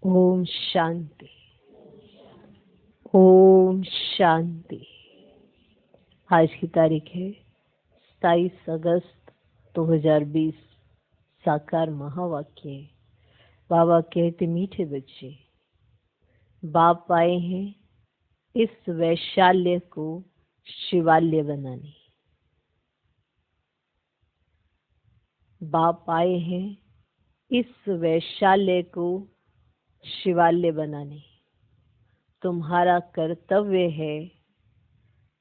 ओम शांति। ओम शांति। आज की तारीख है 27 अगस्त 2020। साकार महावाक्य। बाबा कहते, मीठे बच्चे, बाप आए हैं इस वैशाल्य को शिवाल्य बनाने। बाप आए हैं इस वैशाल्य को शिवाल्य बनाने। तुम्हारा कर्तव्य है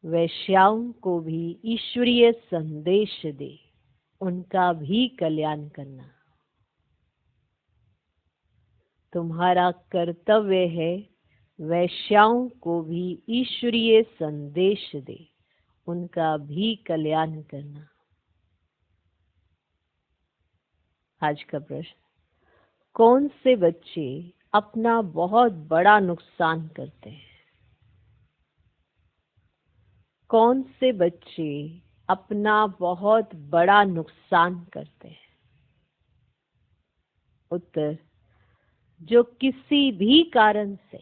वैश्याओं को भी ईश्वरीय संदेश दे, उनका भी कल्याण करना। तुम्हारा कर्तव्य है वैश्याओं को भी ईश्वरीय संदेश दे, उनका भी कल्याण करना। आज का प्रश्न, कौन से बच्चे अपना बहुत बड़ा नुकसान करते हैं? कौन से बच्चे अपना बहुत बड़ा नुकसान करते हैं? उत्तर, जो किसी भी कारण से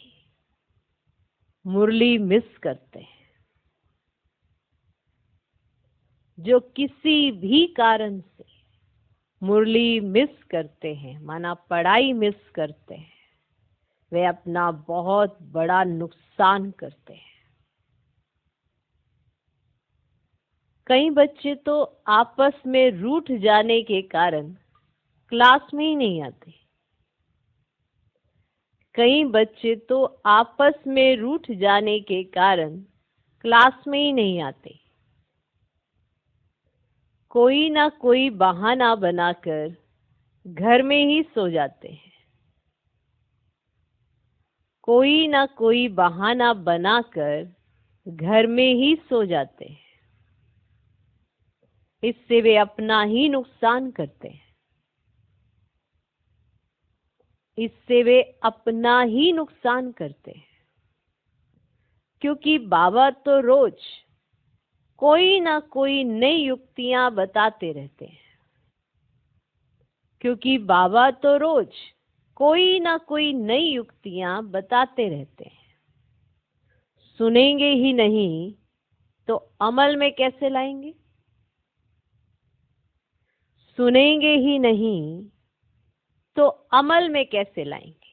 मुरली मिस करते हैं। जो किसी भी कारण से मुरली मिस करते हैं, माना पढ़ाई मिस करते हैं, वे अपना बहुत बड़ा नुकसान करते हैं। कई बच्चे तो आपस में रूठ जाने के कारण क्लास में ही नहीं आते। कई बच्चे तो आपस में रूठ जाने के कारण क्लास में ही नहीं आते। कोई ना कोई बहाना बनाकर घर में ही सो जाते हैं। कोई ना कोई बहाना बनाकर घर में ही सो जाते हैं। इससे वे अपना ही नुकसान करते हैं। इससे वे अपना ही नुकसान करते हैं। क्योंकि बाबा तो रोज कोई ना कोई नई युक्तियां बताते रहते हैं। क्योंकि बाबा तो रोज कोई ना कोई नई युक्तियां बताते रहते हैं। सुनेंगे ही नहीं तो अमल में कैसे लाएंगे? सुनेंगे ही नहीं तो अमल में कैसे लाएंगे?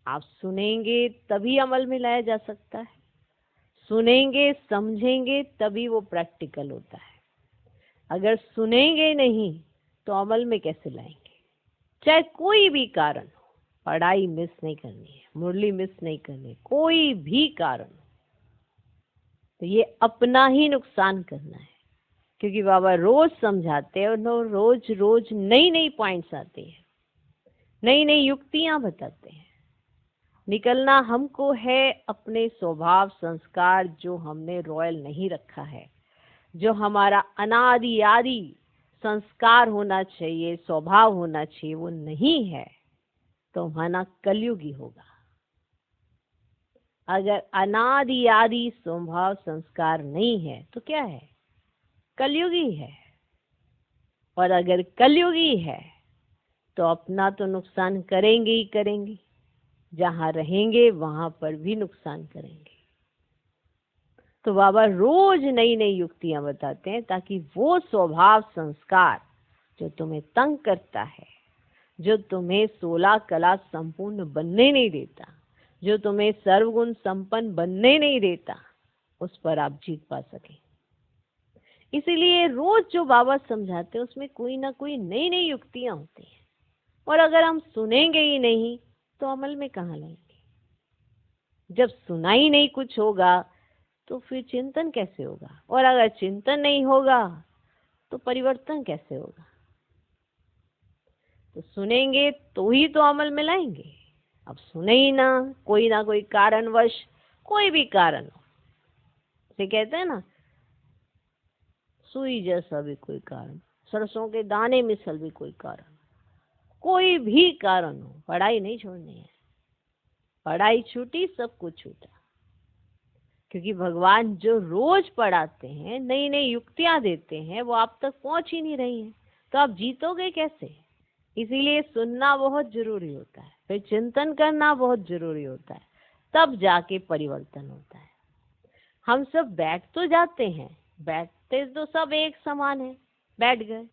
आप सुनेंगे तभी अमल में लाया जा सकता है। सुनेंगे, समझेंगे, तभी वो प्रैक्टिकल होता है। अगर सुनेंगे नहीं तो अमल में कैसे लाएंगे? चाहे कोई भी कारण हो, पढ़ाई मिस नहीं करनी है, मुरली मिस नहीं करनी, कोई भी कारण हो, तो ये अपना ही नुकसान करना है। क्योंकि बाबा रोज समझाते हैं और रोज रोज नई नई पॉइंट्स आते हैं, नई नई युक्तियां बताते हैं। निकलना हमको है अपने स्वभाव संस्कार जो हमने रॉयल नहीं रखा है, जो हमारा अनादि आदि संस्कार होना चाहिए, स्वभाव होना चाहिए, वो नहीं है तो हमारा कलयुगी होगा। अगर अनादि आदि स्वभाव संस्कार नहीं है तो क्या है? कलयुगी है। और अगर कलयुगी है तो अपना तो नुकसान करेंगे ही करेंगे, जहां रहेंगे वहां पर भी नुकसान करेंगे। तो बाबा रोज नई नई युक्तियां बताते हैं ताकि वो स्वभाव संस्कार जो तुम्हें तंग करता है, जो तुम्हें 16 कला संपूर्ण बनने नहीं देता, जो तुम्हें सर्वगुण संपन्न बनने नहीं देता, उस पर आप जीत पा सके। इसीलिए रोज जो बाबा समझाते हैं उसमें कोई ना कोई नई नई युक्तियां होती हैं। और अगर हम सुनेंगे ही नहीं तो अमल में कहाँ लाएंगे? जब सुना ही नहीं कुछ होगा तो फिर चिंतन कैसे होगा? और अगर चिंतन नहीं होगा तो परिवर्तन कैसे होगा? तो सुनेंगे तो ही तो अमल में लाएंगे। अब सुने ही ना कोई कारणवश, कोई भी कारण हो, से कहते हैं ना, सुई जैसा भी कोई कारण, सरसों के दाने मिसल भी कोई कारण, कोई भी कारण हो, पढ़ाई नहीं छोड़नी है। पढ़ाई छूटी, सब कुछ छूटा। क्योंकि भगवान जो रोज पढ़ाते हैं, नई नई युक्तियां देते हैं, वो आप तक पहुंच ही नहीं रही हैं, तो आप जीतोगे कैसे? इसीलिए सुनना बहुत जरूरी होता है, फिर चिंतन करना बहुत जरूरी होता है, तब जाके परिवर्तन होता है। हम सब बैठ तो जाते हैं, बैठते तो सब एक समान है, बैठ गए,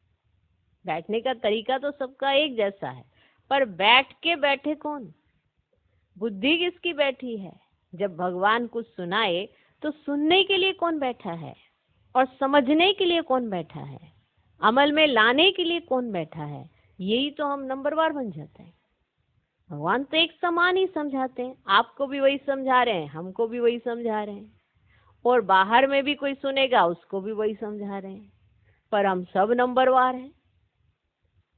बैठने का तरीका तो सबका एक जैसा है, पर बैठ के बैठे कौन? बुद्धि किसकी बैठी है? जब भगवान कुछ सुनाए तो सुनने के लिए कौन बैठा है, और समझने के लिए कौन बैठा है, अमल में लाने के लिए कौन बैठा है? यही तो हम नंबरवार बन जाते हैं। भगवान तो एक समान ही समझाते हैं, आपको भी वही समझा रहे हैं, हमको भी वही समझा रहे हैं, और बाहर में भी कोई सुनेगा उसको भी वही समझा रहे हैं, पर हम सब नंबरवार हैं।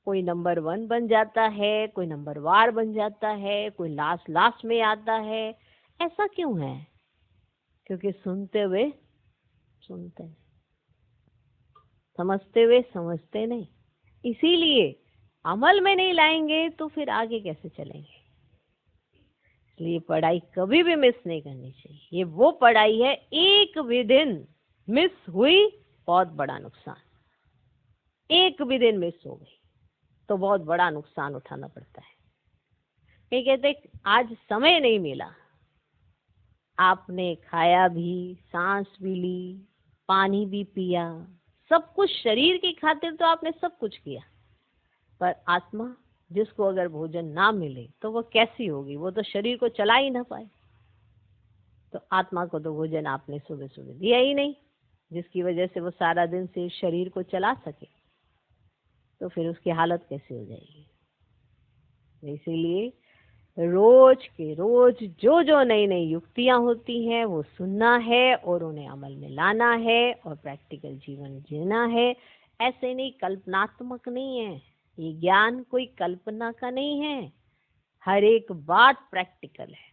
कोई नंबर 1 बन जाता है, कोई नंबरवार बन जाता है, कोई लास्ट लास्ट में आता है। ऐसा क्यों है? क्योंकि सुनते हुए सुनते नहीं, समझते हुए समझते नहीं। इसीलिए अमल में नहीं लाएंगे तो फिर आगे कैसे चलेंगे? इसलिए पढ़ाई कभी भी मिस नहीं करनी चाहिए। ये वो पढ़ाई है, एक भी दिन मिस हुई बहुत बड़ा नुकसान, एक भी दिन मिस हो गई तो बहुत बड़ा नुकसान उठाना पड़ता है। ये कहते आज समय नहीं मिला, आपने खाया भी, सांस भी ली, पानी भी पिया, सब कुछ शरीर की खातिर तो आपने सब कुछ किया, पर आत्मा जिसको अगर भोजन ना मिले तो वो कैसी होगी? वो तो शरीर को चला ही ना पाए। तो आत्मा को तो भोजन आपने सुबह सुबह दिया ही नहीं, जिसकी वजह से वो सारा दिन से शरीर को चला सके, तो फिर उसकी हालत कैसी हो जाएगी? इसीलिए रोज के रोज जो जो नई नई युक्तियां होती हैं वो सुनना है और उन्हें अमल में लाना है और प्रैक्टिकल जीवन जीना है। ऐसे नहीं, कल्पनात्मक नहीं है ये ज्ञान, कोई कल्पना का नहीं है। हर एक बात प्रैक्टिकल है,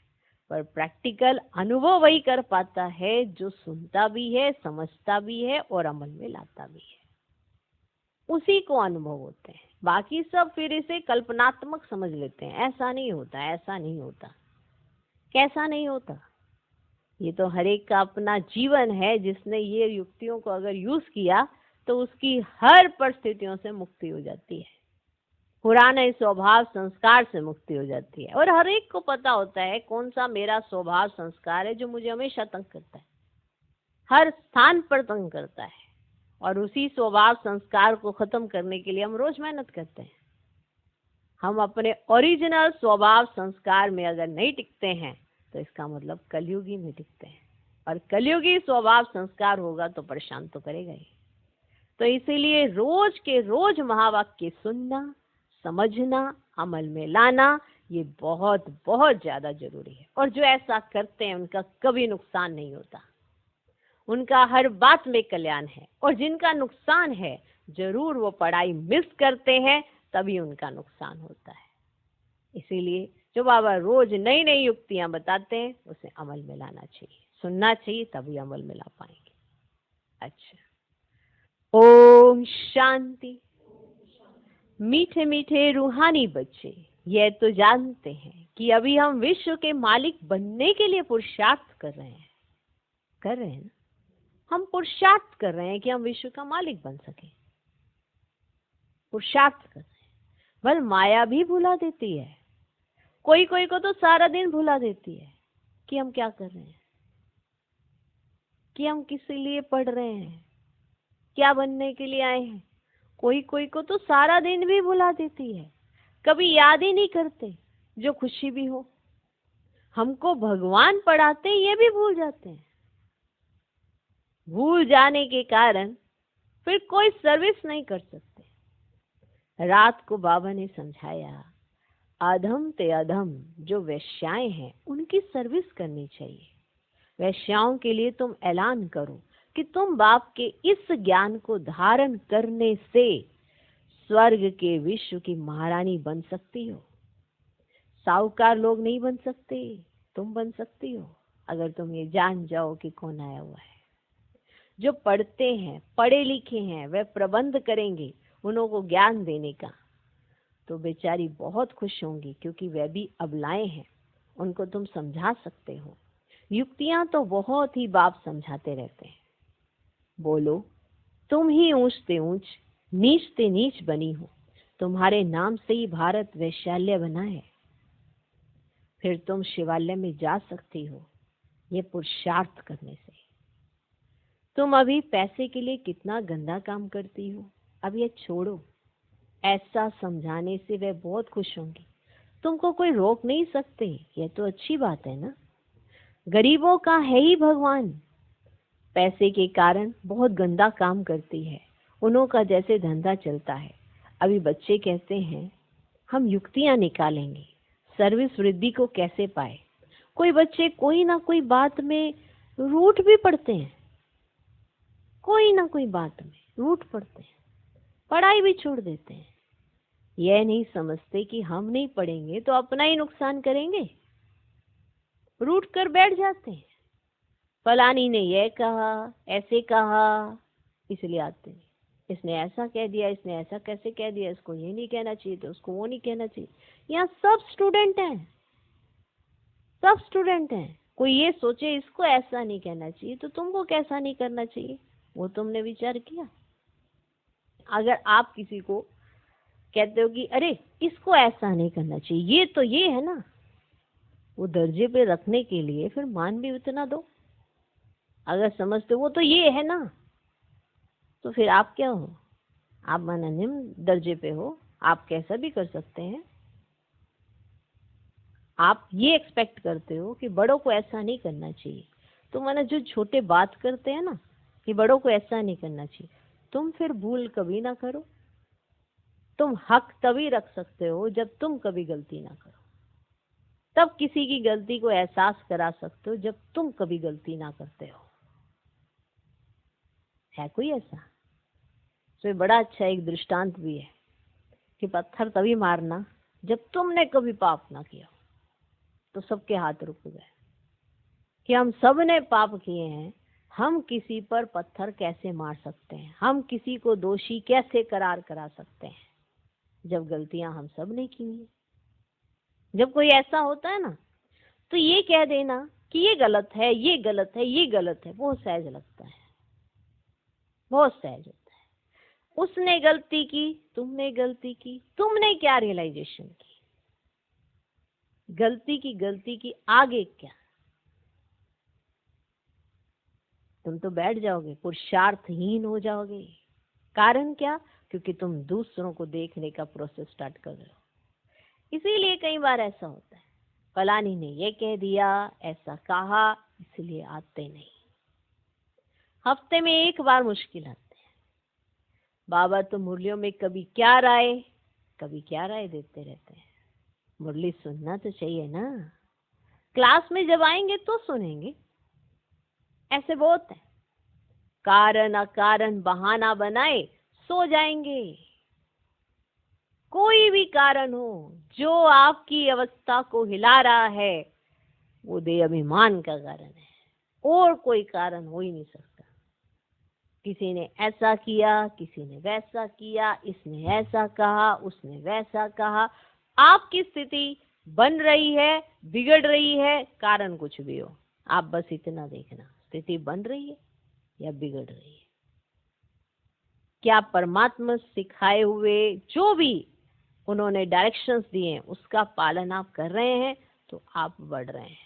पर प्रैक्टिकल अनुभव वही कर पाता है जो सुनता भी है, समझता भी है और अमल में लाता भी है, उसी को अनुभव होते हैं। बाकी सब फिर इसे कल्पनात्मक समझ लेते हैं, ऐसा नहीं होता, ऐसा नहीं होता। कैसा नहीं होता? ये तो हर एक का अपना जीवन है, जिसने ये युक्तियों को अगर यूज किया तो उसकी हर परिस्थितियों से मुक्ति हो जाती है, पुराने स्वभाव संस्कार से मुक्ति हो जाती है। और हर एक को पता होता है कौन सा मेरा स्वभाव संस्कार है जो मुझे हमेशा तंग करता है, हर स्थान पर तंग करता है, और उसी स्वभाव संस्कार को खत्म करने के लिए हम रोज मेहनत करते हैं। हम अपने ओरिजिनल स्वभाव संस्कार में अगर नहीं टिकते हैं तो इसका मतलब कलयुगी में टिकते हैं, और कलयुगी स्वभाव संस्कार होगा तो परेशान तो करेगा ही। तो इसीलिए रोज के रोज महावाक्य सुनना, समझना, अमल में लाना, ये बहुत बहुत ज्यादा जरूरी है। और जो ऐसा करते हैं उनका कभी नुकसान नहीं होता, उनका हर बात में कल्याण है। और जिनका नुकसान है, जरूर वो पढ़ाई मिस करते हैं, तभी उनका नुकसान होता है। इसीलिए जो बाबा रोज नई नई युक्तियां बताते हैं उसे अमल में लाना चाहिए, सुनना चाहिए, तभी अमल में ला पाएंगे। अच्छा, ओम शांति। मीठे मीठे रूहानी बच्चे, ये तो जानते हैं कि अभी हम विश्व के मालिक बनने के लिए पुरुषार्थ कर रहे हैं, ना? हम पुरुषार्थ कर रहे हैं कि हम विश्व का मालिक बन सके, पुरुषार्थ कर रहे हैं। बल माया भी भुला देती है, कोई कोई को तो सारा दिन भुला देती है कि हम क्या कर रहे हैं, कि हम किस लिए पढ़ रहे हैं, क्या बनने के लिए आए हैं। कोई कोई को तो सारा दिन भी भुला देती है, कभी याद ही नहीं करते जो खुशी भी हो। हमको भगवान पढ़ाते ये भी भूल जाते हैं। भूल जाने के कारण फिर कोई सर्विस नहीं कर सकते। रात को बाबा ने समझाया, अधम ते अधम जो वैश्याएं हैं उनकी सर्विस करनी चाहिए। वैश्याओं के लिए तुम ऐलान करो कि तुम बाप के इस ज्ञान को धारण करने से स्वर्ग के विश्व की महारानी बन सकती हो। साहूकार लोग नहीं बन सकते, तुम बन सकती हो अगर तुम ये जान जाओ कि कौन आया हुआ है। जो पढ़ते हैं, पढ़े लिखे हैं, वे प्रबंध करेंगे उनको ज्ञान देने का, तो बेचारी बहुत खुश होंगी, क्योंकि वे भी अबलाएं हैं, उनको तुम समझा सकते हो। युक्तियां तो बहुत ही बाप समझाते रहते हैं। बोलो, तुम ही ऊंच ते ऊंच, नीच ते नीच बनी हो, तुम्हारे नाम से ही भारत वैशाल्य बना है, फिर तुम शिवालय में जा सकती हो ये पुरुषार्थ करने से। तुम अभी पैसे के लिए कितना गंदा काम करती हो, अब ये छोड़ो। ऐसा समझाने से वे बहुत खुश होंगे। तुमको कोई रोक नहीं सकते, ये तो अच्छी बात है ना। गरीबों का है ही भगवान। पैसे के कारण बहुत गंदा काम करती है, उन्हों का जैसे धंधा चलता है। अभी बच्चे कहते हैं हम युक्तियां निकालेंगे सर्विस वृद्धि को कैसे पाए। कोई बच्चे कोई ना कोई बात में रूठ भी पड़ते हैं, कोई ना कोई बात में रूठ पड़ते हैं, पढ़ाई भी छोड़ देते हैं। यह नहीं समझते कि हम नहीं पढ़ेंगे तो अपना ही नुकसान करेंगे, रूठ कर बैठ जाते हैं। फलानी ने यह कहा, ऐसे कहा, इसलिए आते नहीं। इसने ऐसा कह दिया, इसने ऐसा कैसे कह दिया, इसको ये नहीं कहना चाहिए तो उसको वो नहीं कहना चाहिए। यहाँ सब स्टूडेंट हैं, सब स्टूडेंट हैं। कोई ये सोचे इसको ऐसा नहीं कहना चाहिए तो तुमको कैसा नहीं करना चाहिए, वो तुमने विचार किया? अगर आप किसी को कहते हो कि अरे इसको ऐसा नहीं करना चाहिए, ये तो ये है ना, वो दर्जे पे रखने के लिए फिर मान भी उतना दो। अगर समझते वो तो ये है ना, तो फिर आप क्या हो? आप माना निम्न दर्जे पे हो, आप कैसा भी कर सकते हैं। आप ये एक्सपेक्ट करते हो कि बड़ों को ऐसा नहीं करना चाहिए, तो माना जो छोटे बात करते हैं ना कि बड़ों को ऐसा नहीं करना चाहिए, तुम फिर भूल कभी ना करो। तुम हक तभी रख सकते हो जब तुम कभी गलती ना करो। तब किसी की गलती को एहसास करा सकते हो जब तुम कभी गलती ना करते हो। है कोई ऐसा? तो बड़ा अच्छा एक दृष्टांत भी है कि पत्थर तभी मारना जब तुमने कभी पाप ना किया। तो सबके हाथ रुक गए कि हम सब ने पाप किए हैं, हम किसी पर पत्थर कैसे मार सकते हैं, हम किसी को दोषी कैसे करार करा सकते हैं जब गलतियां हम सब ने की हैं। जब कोई ऐसा होता है ना तो ये कह देना कि ये गलत है, ये गलत है, ये गलत है, बहुत सहज लगता है, बहुत सहज होता है। उसने गलती की, तुमने गलती की, तुमने क्या रियलाइजेशन की? गलती की आगे क्या? तुम तो बैठ जाओगे, पुरुषार्थहीन हो जाओगे। कारण क्या? क्योंकि तुम दूसरों को देखने का प्रोसेस स्टार्ट कर रहे हो। इसीलिए कई बार ऐसा होता है, फलानी ने ये कह दिया, ऐसा कहा, इसलिए आते नहीं। हफ्ते में एक बार मुश्किल आते हैं। बाबा तो मुरलियों में कभी क्या राय देते रहते हैं। मुरली सुनना तो चाहिए ना, क्लास में जब आएंगे तो सुनेंगे। ऐसे बहुत है, कारण अकारण बहाना बनाए सो जाएंगे। कोई भी कारण हो जो आपकी अवस्था को हिला रहा है, वो देह अभिमान का कारण है, और कोई कारण हो ही नहीं सकता। किसी ने ऐसा किया, किसी ने वैसा किया, इसने ऐसा कहा, उसने वैसा कहा। आपकी स्थिति बन रही है, बिगड़ रही है, कारण कुछ भी हो, आप बस इतना देखना, स्थिति बन रही है या बिगड़ रही है। क्या परमात्मा सिखाए हुए जो भी उन्होंने डायरेक्शंस दिए हैं उसका पालन आप कर रहे हैं तो आप बढ़ रहे हैं,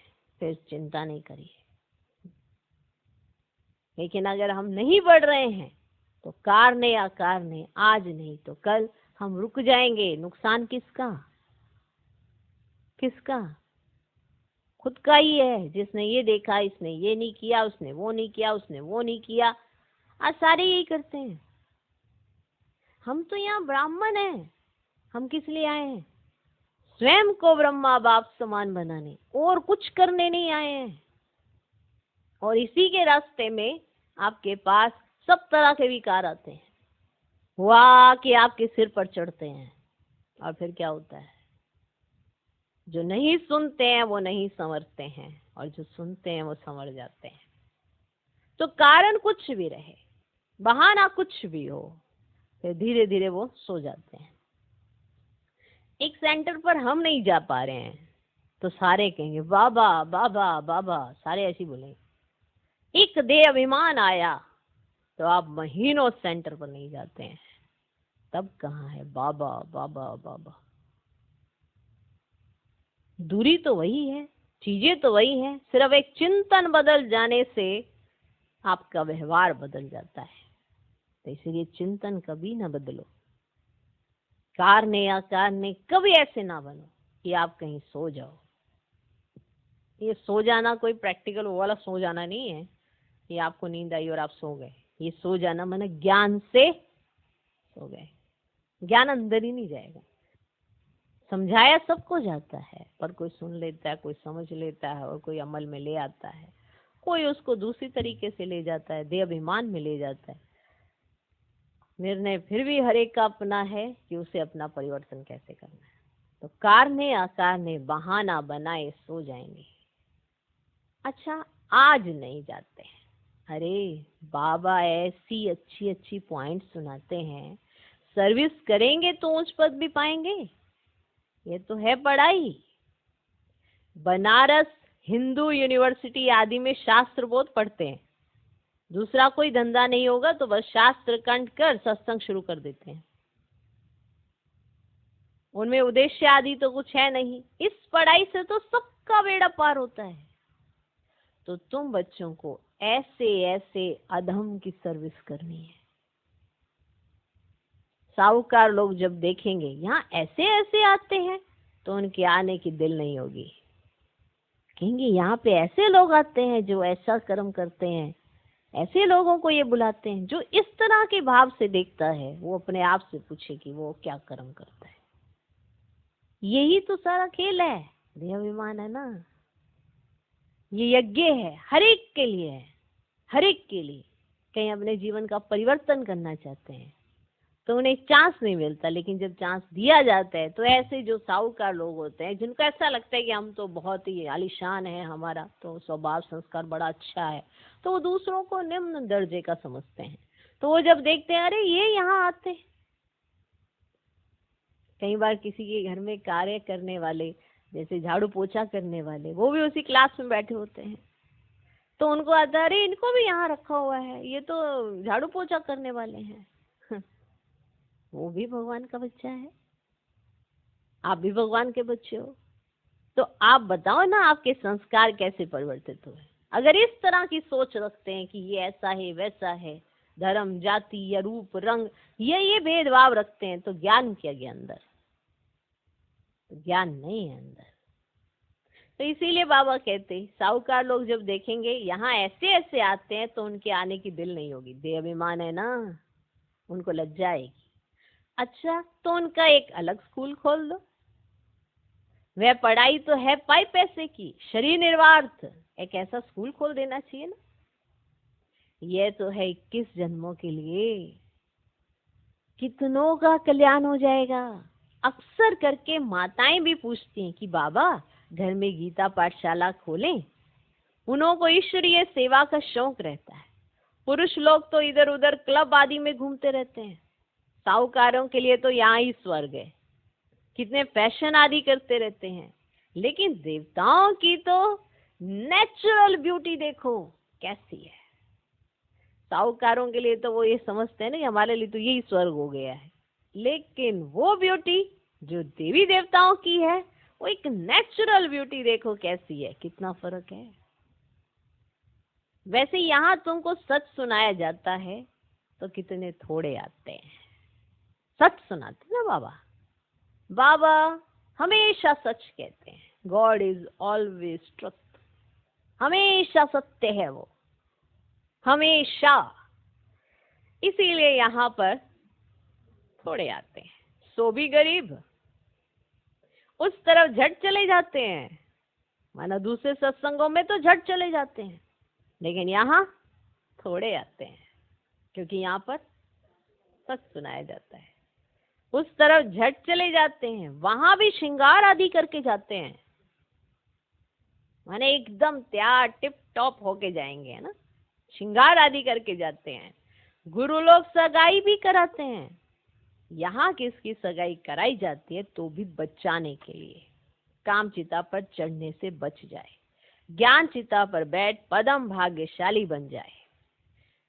फिर चिंता नहीं करिए। लेकिन अगर हम नहीं बढ़ रहे हैं तो कारणे अकारणे, आज नहीं तो कल हम रुक जाएंगे। नुकसान किसका? खुद का ही है। जिसने ये देखा, इसने ये नहीं किया, उसने वो नहीं किया, उसने वो नहीं किया, आज सारे यही करते हैं। हम तो यहाँ ब्राह्मण हैं, हम किस लिए आए हैं? स्वयं को ब्रह्मा बाप समान बनाने, और कुछ करने नहीं आए हैं। और इसी के रास्ते में आपके पास सब तरह के विकार आते हैं, हुआ कि आपके सिर पर चढ़ते हैं। और फिर क्या होता है? जो नहीं सुनते हैं वो नहीं समझते हैं, और जो सुनते हैं वो समझ जाते हैं। तो कारण कुछ भी रहे, बहाना कुछ भी हो, फिर धीरे धीरे वो सो जाते हैं। एक सेंटर पर हम नहीं जा पा रहे हैं तो सारे कहेंगे बाबा बाबा बाबा, सारे ऐसे बोलेंगे। एक देह अभिमान आया तो आप महीनों सेंटर पर नहीं जाते हैं। तब कहाँ है बाबा बाबा बाबा। दूरी तो वही है, चीजें तो वही है, सिर्फ एक चिंतन बदल जाने से आपका व्यवहार बदल जाता है। तो इसलिए चिंतन कभी ना बदलो, कारने अकारने कभी ऐसे ना बनो कि आप कहीं सो जाओ। ये सो जाना कोई प्रैक्टिकल वो वाला सो जाना नहीं है कि आपको नींद आई और आप सो गए। ये सो जाना माने ज्ञान से सो गए, ज्ञान अंदर ही नहीं जाएगा। समझाया सबको जाता है, पर कोई सुन लेता है, कोई समझ लेता है और कोई अमल में ले आता है, कोई उसको दूसरी तरीके से ले जाता है, देहाभिमान में ले जाता है। निर्णय फिर भी हर एक का अपना है कि उसे अपना परिवर्तन कैसे करना है। तो कारने अकारने बहाना बनाए सो जाएंगे। अच्छा, आज नहीं जाते हैं। अरे बाबा ऐसी अच्छी अच्छी पॉइंट सुनाते हैं, सर्विस करेंगे तो उच्च पद भी पाएंगे। ये तो है पढ़ाई। बनारस हिंदू यूनिवर्सिटी आदि में शास्त्र बहुत पढ़ते हैं, दूसरा कोई धंधा नहीं होगा तो बस शास्त्र कंठ कर सत्संग शुरू कर देते हैं। उनमें उद्देश्य आदि तो कुछ है नहीं। इस पढ़ाई से तो सबका बेड़ा पार होता है। तो तुम बच्चों को ऐसे ऐसे अधम की सर्विस करनी है। साहूकार लोग जब देखेंगे यहाँ ऐसे ऐसे आते हैं तो उनके आने की दिल नहीं होगी। कहेंगे यहाँ पे ऐसे लोग आते हैं जो ऐसा कर्म करते हैं, ऐसे लोगों को ये बुलाते हैं। जो इस तरह के भाव से देखता है वो अपने आप से पूछे कि वो क्या कर्म करता है। यही तो सारा खेल है, देहाभिमान है ना। ये यज्ञ है, हर एक के लिए है, हर एक के लिए। कहीं अपने जीवन का परिवर्तन करना चाहते हैं तो उन्हें चांस नहीं मिलता, लेकिन जब चांस दिया जाता है तो ऐसे जो साहूकार लोग होते हैं जिनको ऐसा लगता है कि हम तो बहुत ही आलीशान है, हमारा तो स्वभाव संस्कार बड़ा अच्छा है, तो वो दूसरों को निम्न दर्जे का समझते हैं। तो वो जब देखते हैं अरे ये यहाँ आते हैं। कई बार किसी के घर में कार्य करने वाले, जैसे झाड़ू पोछा करने वाले, वो भी उसी क्लास में बैठे होते हैं, तो उनको आता है अरे इनको भी यहाँ रखा हुआ है, ये तो झाड़ू पोछा करने वाले हैं। वो भी भगवान का बच्चा है, आप भी भगवान के बच्चे हो। तो आप बताओ ना आपके संस्कार कैसे परिवर्तित हुए। अगर इस तरह की सोच रखते हैं कि ये ऐसा है वैसा है, धर्म जाति या रूप रंग ये भेदभाव रखते हैं, तो ज्ञान क्या गया अंदर? तो ज्ञान नहीं है अंदर। तो इसीलिए बाबा कहते साहूकार लोग जब देखेंगे यहाँ ऐसे ऐसे आते हैं तो उनके आने की दिल नहीं होगी। देहाभिमान है ना, उनको लज्जा आएगी। अच्छा, तो उनका एक अलग स्कूल खोल दो। वह पढ़ाई तो है पाई पैसे की, शरीर निर्वार्थ, एक ऐसा स्कूल खोल देना चाहिए ना। यह तो है 21 जन्मों के लिए, कितनों का कल्याण हो जाएगा। अक्सर करके माताएं भी पूछती हैं कि बाबा घर में गीता पाठशाला खोलें। उन्हों को ईश्वरीय सेवा का शौक रहता है। पुरुष लोग तो इधर उधर क्लब आदि में घूमते रहते हैं, साहूकारों के लिए तो यहाँ ही स्वर्ग है, कितने फैशन आदि करते रहते हैं। लेकिन देवताओं की तो नेचुरल ब्यूटी देखो कैसी है। साहूकारों के लिए तो वो ये समझते हैं ना कि हमारे लिए तो यही स्वर्ग हो गया है, लेकिन वो ब्यूटी जो देवी देवताओं की है वो एक नेचुरल ब्यूटी देखो कैसी है, कितना फर्क है। वैसे यहाँ तुमको सच सुनाया जाता है तो कितने थोड़े आते हैं। सच सुनाते ना बाबा, बाबा हमेशा सच कहते हैं। गॉड इज ऑलवेज ट्रुथ, हमेशा सत्य है वो, हमेशा। इसीलिए यहाँ पर थोड़े आते हैं। सो भी गरीब उस तरफ झट चले जाते हैं, माना दूसरे सत्संगों में तो झट चले जाते हैं, लेकिन यहाँ थोड़े आते हैं क्योंकि यहाँ पर सच सुनाया जाता है। उस तरफ झट चले जाते हैं, वहां भी श्रृंगार आदि करके जाते हैं, माने एकदम तैयार टिप टॉप होके जाएंगे, है ना, श्रृंगार आदि करके जाते हैं। गुरु लोग सगाई भी कराते हैं। यहाँ किसकी सगाई कराई जाती है तो भी बचाने के लिए, काम चिता पर चढ़ने से बच जाए, ज्ञान चिता पर बैठ पदम भाग्यशाली बन जाए।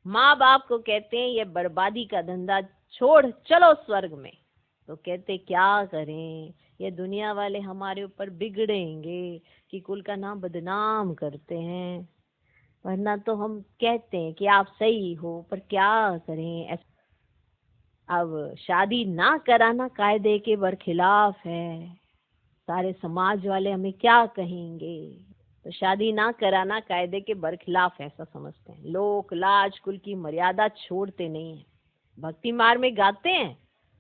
माँ बाप को कहते हैं ये बर्बादी का धंधा छोड़ चलो स्वर्ग में। तो कहते क्या करें, ये दुनिया वाले हमारे ऊपर बिगड़ेंगे कि कुल का नाम बदनाम करते हैं, वरना तो हम कहते हैं कि आप सही हो, पर क्या करें। अब शादी ना कराना कायदे के बरखिलाफ है, सारे समाज वाले हमें क्या कहेंगे। तो शादी ना कराना कायदे के बरखिलाफ ऐसा समझते हैं लोग, लाज कुल की मर्यादा छोड़ते नहीं है। भक्ति मार्ग में गाते हैं,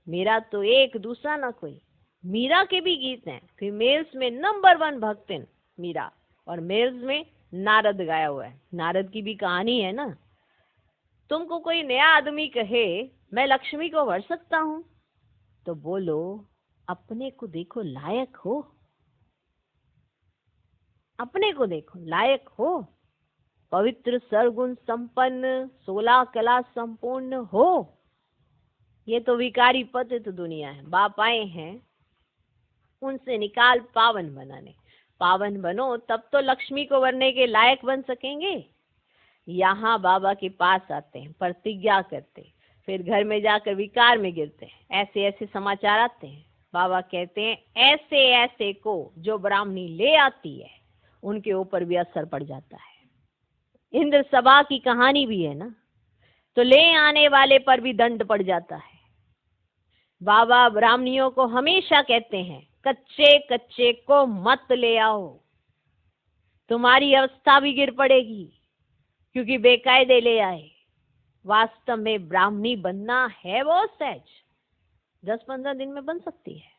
मेरा तो एक दूसरा ना कोई। मीरा के भी गीत हैं, फीमेल्स में नंबर 1 भक्तिन मीरा, और मेल्स में नारद गाया हुआ है। नारद की भी कहानी है ना। तुमको कोई नया आदमी कहे मैं लक्ष्मी को वर सकता हूं, तो बोलो अपने को देखो लायक हो, अपने को देखो लायक हो, पवित्र सरगुण संपन्न 16 कला संपूर्ण हो। ये तो विकारी पतित दुनिया है, बाप आए हैं उनसे निकाल पावन बनाने। पावन बनो तब तो लक्ष्मी को वरने के लायक बन सकेंगे। यहाँ बाबा के पास आते हैं, प्रतिज्ञा करते, फिर घर में जाकर विकार में गिरते हैं। ऐसे ऐसे समाचार आते हैं। बाबा कहते हैं ऐसे ऐसे को जो ब्राह्मणी ले आती है उनके ऊपर भी असर पड़ जाता है। इंद्र सभा की कहानी भी है ना, तो ले आने वाले पर भी दंड पड़ जाता है। बाबा ब्राह्मणियों को हमेशा कहते हैं कच्चे कच्चे को मत ले आओ, तुम्हारी अवस्था भी गिर पड़ेगी, क्योंकि बेकायदे ले आए। वास्तव में ब्राह्मणी बनना है वो सहज, 10-15 दिन में बन सकती है।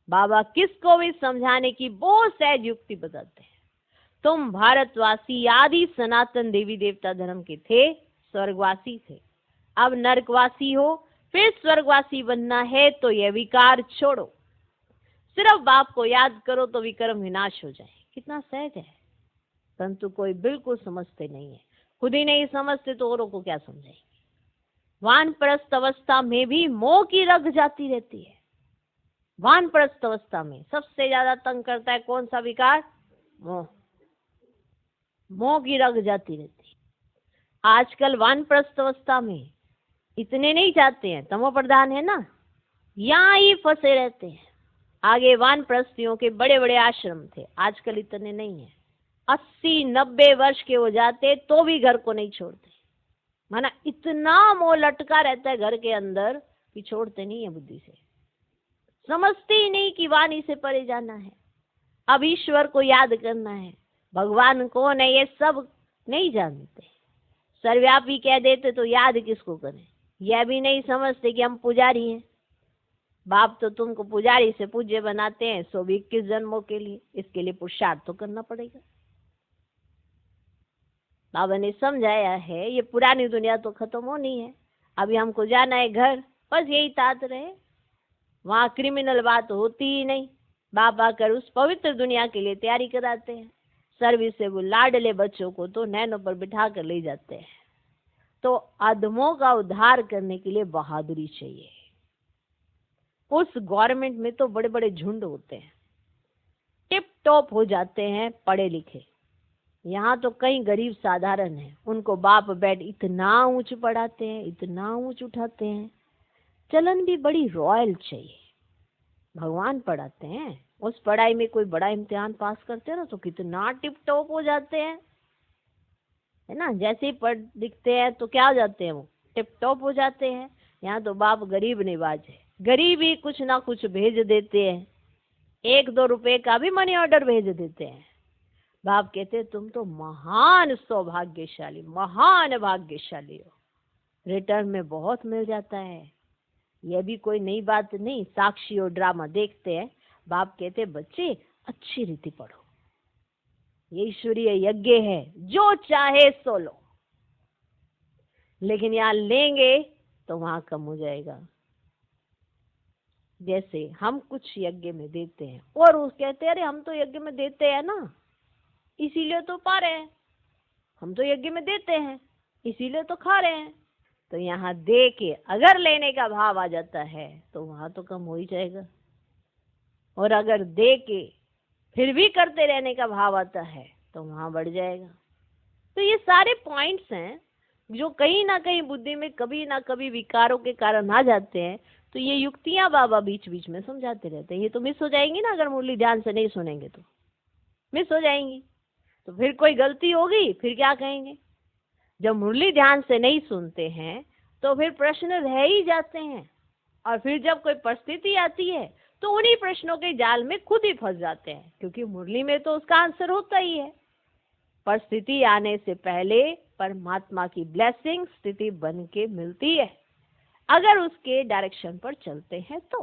बाबा किसको भी समझाने की बहुत सहज युक्ति बताते हैं। तुम भारतवासी आदि सनातन देवी देवता धर्म के थे, स्वर्गवासी थे, अब नरकवासी हो, फिर स्वर्गवासी बनना है तो यह विकार छोड़ो, सिर्फ बाप को याद करो तो विक्रम विनाश हो जाए। कितना सहज है, परंतु कोई बिल्कुल समझते नहीं है। खुद ही नहीं समझते तो औरों को क्या समझाएंगे। वानप्रस्थ अवस्था में भी मोह की रग जाती रहती है। वानप्रस्थ अवस्था में सबसे ज्यादा तंग करता है कौन सा विकार? मोह। मोह की रग जाती रहती है। आजकल वानप्रस्थ अवस्था में इतने नहीं जाते हैं, तमो प्रधान है ना, यहाँ ही फंसे रहते हैं। आगे वानप्रस्थियों के बड़े बड़े आश्रम थे, आजकल इतने नहीं है। 80-90 वर्ष के हो जाते तो भी घर को नहीं छोड़ते, माना इतना मोह लटका रहता है घर के अंदर कि छोड़ते नहीं है बुद्धि से। समझते ही नहीं कि वाणी से परे जाना है, अब ईश्वर को याद करना है, भगवान कौन है ये सब नहीं जानते। सर्वव्यापी कह देते तो याद किसको करें, यह भी नहीं समझते कि हम पुजारी हैं। बाप तो तुमको पुजारी से पूज्य बनाते हैं 121 जन्मों के लिए, इसके लिए पुरुषार्थ तो करना पड़ेगा। बाबा ने समझाया है ये पुरानी दुनिया तो खत्म होनी है, अभी हमको जाना है घर, बस यही तात रहे। वहां क्रिमिनल बात होती ही नहीं। बाप आकर उस पवित्र दुनिया के लिए तैयारी कराते हैं। सर्विस से वो लाडले बच्चों को तो नैनों पर बिठा कर ले जाते हैं। तो अधमों का उद्धार करने के लिए बहादुरी चाहिए। उस गवर्नमेंट में तो बड़े बड़े झुंड होते हैं, टिप टॉप हो जाते हैं पढ़े लिखे। यहाँ तो कई गरीब साधारण हैं, उनको बाप बैठ इतना ऊंच पढ़ाते हैं, इतना ऊंच उठाते हैं। चलन भी बड़ी रॉयल चाहिए। भगवान पढ़ाते हैं, उस पढ़ाई में कोई बड़ा इम्तिहान पास करते हैं ना तो कितना टिप टॉप हो जाते हैं, है ना। जैसे ही पढ़ दिखते हैं तो क्या हो जाते हैं, वो टिप टॉप हो जाते हैं। यहाँ तो बाप गरीब निवाज है, गरीब ही कुछ ना कुछ भेज देते हैं, 1-2 रुपए का भी मनी ऑर्डर भेज देते हैं। बाप कहते हैं तुम तो महान सौभाग्यशाली, महान भाग्यशाली हो, रिटर्न में बहुत मिल जाता है। यह भी कोई नई बात नहीं, साक्षी और ड्रामा देखते हैं। बाप कहते बच्चे अच्छी रीति पढ़ो, ये ईश्वरीय यज्ञ है, जो चाहे सो लो, लेकिन यहाँ लेंगे तो वहां कम हो जाएगा। जैसे हम कुछ यज्ञ में देते हैं और वो कहते हैं अरे हम तो यज्ञ में देते हैं ना, इसीलिए तो पा रहे हैं, हम तो यज्ञ में देते हैं इसीलिए तो खा रहे हैं। तो यहाँ दे के अगर लेने का भाव आ जाता है तो वहां तो कम हो ही जाएगा, और अगर दे के फिर भी करते रहने का भाव आता है तो वहां बढ़ जाएगा। तो ये सारे पॉइंट्स हैं जो कहीं ना कहीं बुद्धि में कभी ना कभी विकारों के कारण आ जाते हैं, तो ये युक्तियां बाबा बीच बीच में समझाते रहते हैं। ये तो मिस हो जाएंगी ना, अगर मुरली ध्यान से नहीं सुनेंगे तो मिस हो जाएंगी। तो फिर कोई गलती होगी, फिर क्या कहेंगे? जब मुरली ध्यान से नहीं सुनते हैं तो फिर प्रश्न रह ही जाते हैं, और फिर जब कोई परिस्थिति आती है तो उन्हीं प्रश्नों के जाल में खुद ही फंस जाते हैं, क्योंकि मुरली में तो उसका आंसर होता ही है। परिस्थिति आने से पहले परमात्मा की ब्लेसिंग स्थिति बन के मिलती है, अगर उसके डायरेक्शन पर चलते हैं तो।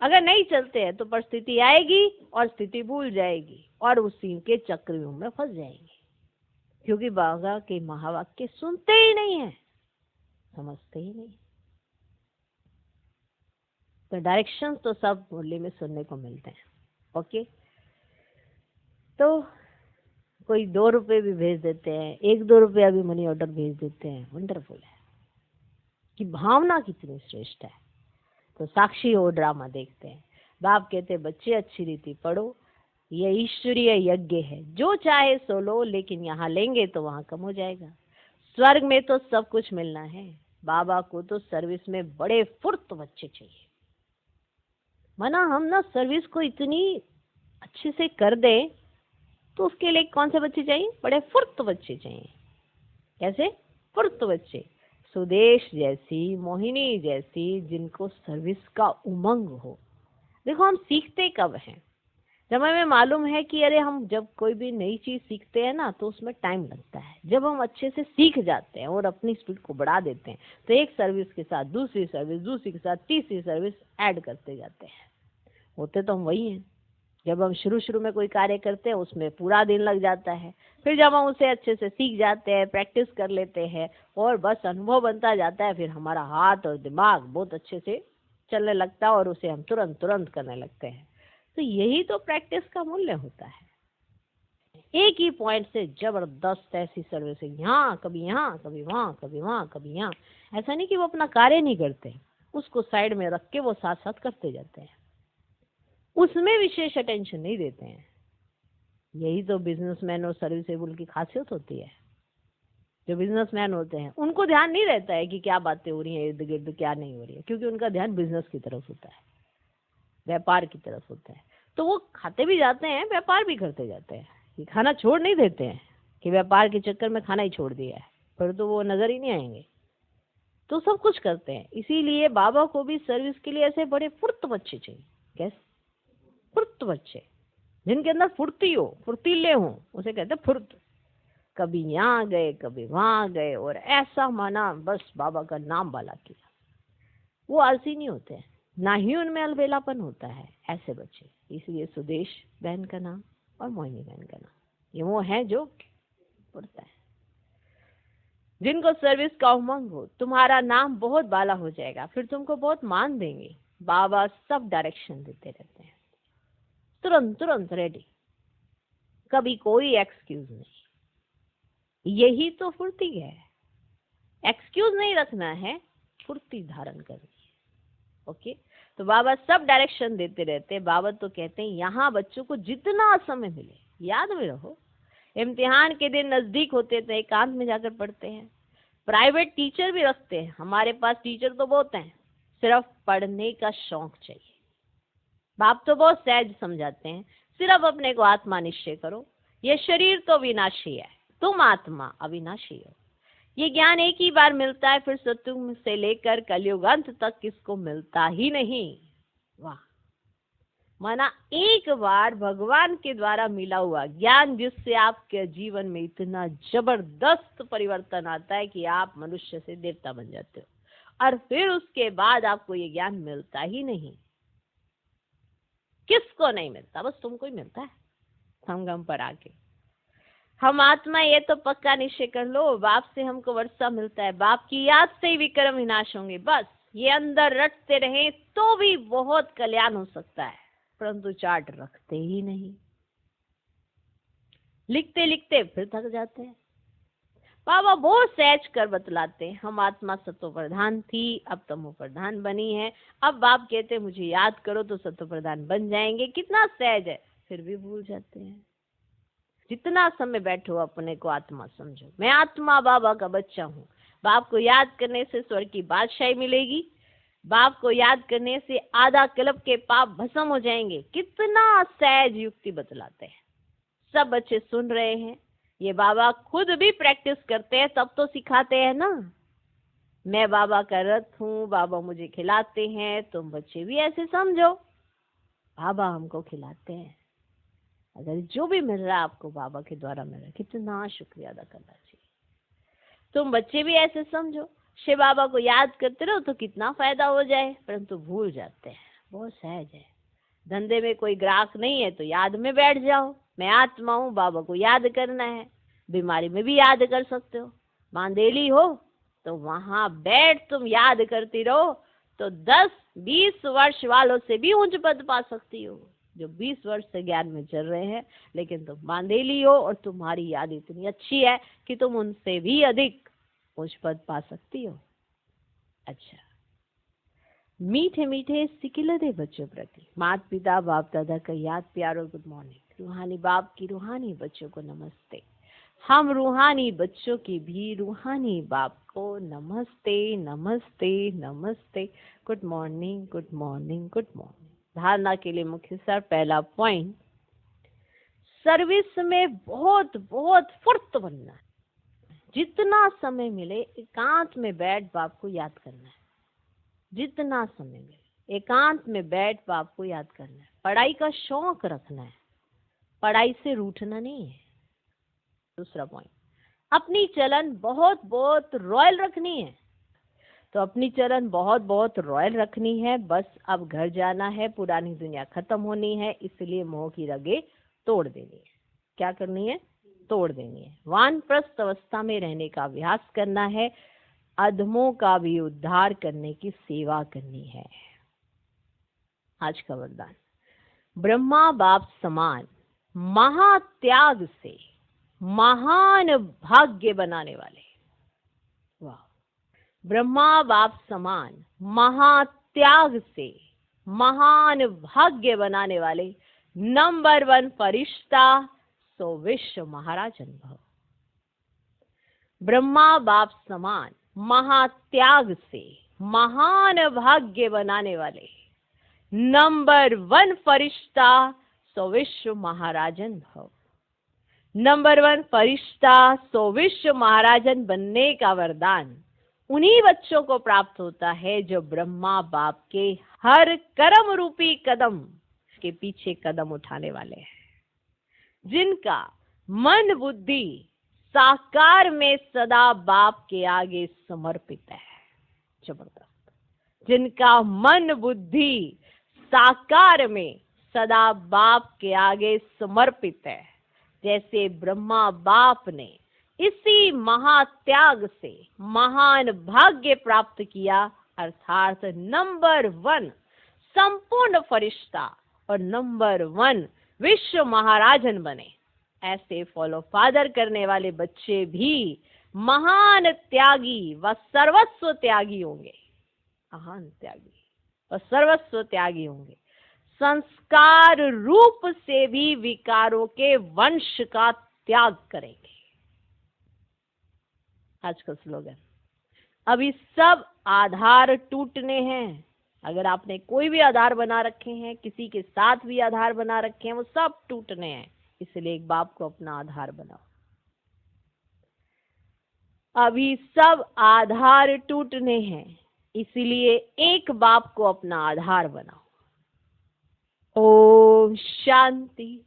अगर नहीं चलते हैं तो परिस्थिति आएगी और स्थिति भूल जाएगी और उसी के चक्रव्यूह में फंस जाएंगे, क्योंकि बाबा के महावाक्य सुनते ही नहीं है, समझते ही नहीं। तो डायरेक्शन तो सब मुरली में सुनने को मिलते हैं। ओके, तो कोई 2 रुपए भी भेज देते हैं, 1-2 रुपया भी मनी ऑर्डर भेज देते हैं। वंडरफुल है कि भावना कितनी श्रेष्ठ है। तो साक्षी वो ड्रामा देखते हैं। बाप कहते हैं बच्चे अच्छी रीति पढ़ो, ये ईश्वरीय यज्ञ है, जो चाहे सो लो, लेकिन यहाँ लेंगे तो वहां कम हो जाएगा। स्वर्ग में तो सब कुछ मिलना है। बाबा को तो सर्विस में बड़े फुर्त बच्चे चाहिए। माना हम ना सर्विस को इतनी अच्छे से कर दें, तो उसके लिए कौन से बच्चे चाहिए? बड़े फुर्त बच्चे चाहिए। कैसे? फुर्त बच्चे, सुदेश जैसी, मोहिनी जैसी, जिनको सर्विस का उमंग हो। देखो हम सीखते कब हैं? जब हमें मालूम है कि अरे हम जब कोई भी नई चीज सीखते हैं ना तो उसमें टाइम लगता है। जब हम अच्छे से सीख जाते हैं और अपनी स्पीड को बढ़ा देते हैं, तो एक सर्विस के साथ दूसरी सर्विस, दूसरी के साथ तीसरी सर्विस ऐड करते जाते हैं। होते तो हम वही हैं। जब हम शुरू में कोई कार्य करते हैं उसमें पूरा दिन लग जाता है, फिर जब हम उसे अच्छे से सीख जाते हैं, प्रैक्टिस कर लेते हैं और बस अनुभव बनता जाता है, फिर हमारा हाथ और दिमाग बहुत अच्छे से चलने लगता है और उसे हम तुरंत करने लगते हैं। तो यही तो प्रैक्टिस का मूल्य होता है। एक ही पॉइंट से जबरदस्त ऐसी सर्विसिंग, यहाँ कभी यहाँ कभी वहाँ, कभी वहाँ कभी यहाँ। ऐसा नहीं कि वो अपना कार्य नहीं करते, उसको साइड में रख के वो साथ साथ करते जाते हैं, उसमें विशेष अटेंशन नहीं देते हैं। यही तो बिजनेसमैन और सर्विसेबल की खासियत होती है। जो बिजनेसमैन होते हैं उनको ध्यान नहीं रहता है कि क्या बातें हो रही हैं इर्द गिर्द, क्या नहीं हो रही है, क्योंकि उनका ध्यान बिजनेस की तरफ होता है, व्यापार की तरफ होता है। तो वो खाते भी जाते हैं, व्यापार भी करते जाते हैं। ये खाना छोड़ नहीं देते हैं कि व्यापार के चक्कर में खाना ही छोड़ दिया है, फिर तो वो नजर ही नहीं आएंगे। तो सब कुछ करते हैं। इसीलिए बाबा को भी सर्विस के लिए ऐसे बड़े फुर्त बच्चे चाहिए। कैसे? फुर्त बच्चे, जिनके अंदर फुर्ती हो, फुर्तीले हो, उसे कहते हैं फुर्त। कभी यहाँ गए, कभी वहां गए, और ऐसा माना बस बाबा का नाम बाला किया। वो आलसी नहीं होते हैं, ना ही उनमें अलबेलापन होता है, ऐसे बच्चे। इसलिए सुदेश बहन का नाम और मोहिनी बहन का नाम, ये वो है जो पढ़ता है। जिनको सर्विस का उमंग हो, तुम्हारा नाम बहुत बाला हो जाएगा, फिर तुमको बहुत मान देंगे। बाबा सब डायरेक्शन देते रहते हैं, तुरंत रेडी, कभी कोई एक्सक्यूज नहीं। यही तो फुर्ती है। एक्सक्यूज नहीं रखना है, फुर्ती धारण करनी है। ओके, तो बाबा सब डायरेक्शन देते रहते हैं। बाबा तो कहते हैं यहाँ बच्चों को जितना समय मिले याद में रहो। इम्तिहान के दिन नजदीक होते तो एकांत में जाकर पढ़ते हैं। प्राइवेट टीचर भी रखते हैं, हमारे पास टीचर तो बहुत हैं, सिर्फ पढ़ने का शौक चाहिए। बाप तो बहुत सहज समझाते हैं, सिर्फ अपने को आत्मा निश्चय करो, ये शरीर तो विनाशी है, तुम आत्मा अविनाशी हो। ये ज्ञान एक ही बार मिलता है, फिर सतयुग से लेकर कलयुग अंत तक किसको मिलता ही नहीं। वाह, माना एक बार भगवान के द्वारा मिला हुआ ज्ञान, जिससे आपके जीवन में इतना जबरदस्त परिवर्तन आता है कि आप मनुष्य से देवता बन जाते हो, और फिर उसके बाद आपको ये ज्ञान मिलता ही नहीं। किसको नहीं मिलता? बस तुमको ही मिलता है संगम पर आके। हम आत्मा, ये तो पक्का निश्चय कर लो, बाप से हमको वर्षा मिलता है, बाप की याद से ही विक्रम विनाश होंगे। बस ये अंदर रटते रहे तो भी बहुत कल्याण हो सकता है, परंतु चार्ट रखते ही नहीं, लिखते लिखते फिर थक जाते हैं। बाबा बहुत सहज कर बतलाते हैं, हम आत्मा सत्व प्रधान थी, अब तमो प्रधान बनी है। अब बाप कहते हैं मुझे याद करो तो सत्व प्रधान बन जाएंगे। कितना सहज है, फिर भी भूल जाते हैं। जितना समय बैठो अपने को आत्मा समझो, मैं आत्मा बाबा का बच्चा हूँ, बाप को याद करने से स्वर्ग की बादशाही मिलेगी, बाप को याद करने से आधा कल्प के पाप भस्म हो जाएंगे। कितना सहज युक्ति बतलाते हैं। सब बच्चे सुन रहे हैं, ये बाबा खुद भी प्रैक्टिस करते हैं तब तो सिखाते हैं ना। मैं बाबा का रथ हूँ, बाबा मुझे खिलाते हैं, तुम बच्चे भी ऐसे समझो, बाबा हमको खिलाते हैं। अगर जो भी मिल रहा है आपको बाबा के द्वारा मिल रहा है, कितना शुक्रिया अदा करना चाहिए। तुम बच्चे भी ऐसे समझो, शिव बाबा को याद करते रहो तो कितना फायदा हो जाए, परंतु भूल जाते हैं। बहुत सहज है। धंधे में कोई ग्राहक नहीं है तो याद में बैठ जाओ, मैं आत्मा हूँ, बाबा को याद करना है। बीमारी में भी याद कर सकते हो, मांदेली हो तो वहां बैठ तुम याद करती रहो तो 10-20 वर्ष वालों से भी ऊंच पद पा सकती हो, जो 20 वर्ष से ज्ञान में चल रहे हैं। लेकिन तुम मांदेली हो और तुम्हारी याद इतनी अच्छी है कि तुम उनसे भी अधिक उच्च पद पा सकती हो। अच्छा, मीठे मीठे सिकिलते बच्चों प्रति माता पिता बाप दादा का याद प्यारो गुड मॉर्निंग। रूहानी बाप की रूहानी बच्चों को नमस्ते। हम रूहानी बच्चों की भी रूहानी बाप को नमस्ते नमस्ते नमस्ते। Good morning good morning good morning. धारणा के लिए मुख्य सर पहला पॉइंट, सर्विस में बहुत बहुत फुर्त बनना है। जितना समय मिले एकांत में बैठ बाप को याद करना है। जितना समय मिले एकांत में बैठ बाप को याद करना है। पढ़ाई का शौक रखना है, पढ़ाई से रूठना नहीं है। दूसरा पॉइंट, अपनी चलन बहुत बहुत रॉयल रखनी है। तो अपनी चलन बहुत बहुत रॉयल रखनी है। बस अब घर जाना है, पुरानी दुनिया खत्म होनी है, इसलिए मोह की रगे तोड़ देनी है। क्या करनी है? तोड़ देनी है। वानप्रस्थ अवस्था में रहने का अभ्यास करना है। अधमों का भी उद्धार करने की सेवा करनी है। आज का वरदान, ब्रह्मा बाप समान महात्याग से महान भाग्य बनाने वाले। वाह! ब्रह्मा बाप समान महात्याग से महान भाग्य बनाने वाले नंबर 1 फरिश्ता सो विश्व महाराज अनुभव। ब्रह्मा बाप समान महात्याग से महान भाग्य बनाने वाले नंबर 1 फरिश्ता सो विश्व महाराजन भव। नंबर 1 फरिश्ता सो विश्व महाराजन बनने का वरदान उन्हीं बच्चों को प्राप्त होता है जो ब्रह्मा बाप के हर कर्म रूपी कदम के पीछे कदम उठाने वाले हैं, जिनका मन बुद्धि साकार में सदा बाप के आगे समर्पित है। जबरदस्त! जिनका मन बुद्धि साकार में सदा बाप के आगे समर्पित है। जैसे ब्रह्मा बाप ने इसी महात्याग से महान भाग्य प्राप्त किया, अर्थात नंबर 1 संपूर्ण फरिश्ता और नंबर 1 विश्व महाराजन बने। ऐसे फॉलो फादर करने वाले बच्चे भी महान त्यागी व सर्वस्व त्यागी होंगे। महान त्यागी व सर्वस्व त्यागी होंगे। संस्कार रूप से भी विकारों के वंश का त्याग करेंगे। आज का स्लोगन, अभी सब आधार टूटने हैं। अगर आपने कोई भी आधार बना रखे हैं, किसी के साथ भी आधार बना रखे हैं, वो सब टूटने हैं। इसलिए एक बाप को अपना आधार बनाओ। अभी सब आधार टूटने हैं, इसलिए एक बाप को अपना आधार बनाओ। ओम शांति।